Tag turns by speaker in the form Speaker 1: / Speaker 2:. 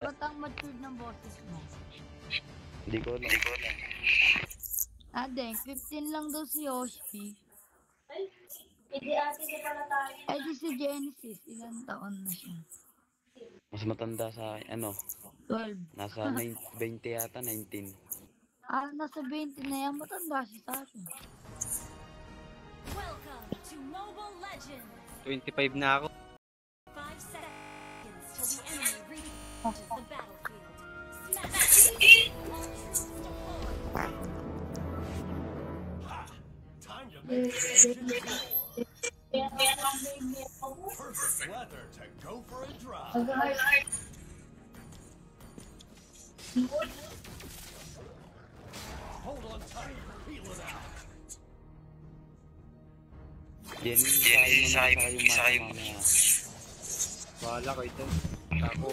Speaker 1: Ba't ang matured ng boses mo?
Speaker 2: Hindi ko alam.
Speaker 1: Adeng, 15 lang daw si Yoshi.
Speaker 3: Ay, hindi ate ka pala tayo.
Speaker 1: Ay, di si Genesis. Ilan taon na siya?
Speaker 2: Mas matanda sa
Speaker 1: 12.
Speaker 2: Nasa 20 yata, 19.
Speaker 1: Ah, nasa 20 na yan. Matanda siya sa akin.
Speaker 4: Welcome to Mobile Legends.
Speaker 5: 25 na ako.
Speaker 4: 5 seconds till the enemy reaches the battlefield. Smash all troops deployed.
Speaker 6: Time to make perfect weather to go for a drive. Hold on tight, peel it out.
Speaker 2: Yan yung
Speaker 5: Bahala kayo dyan. Ako,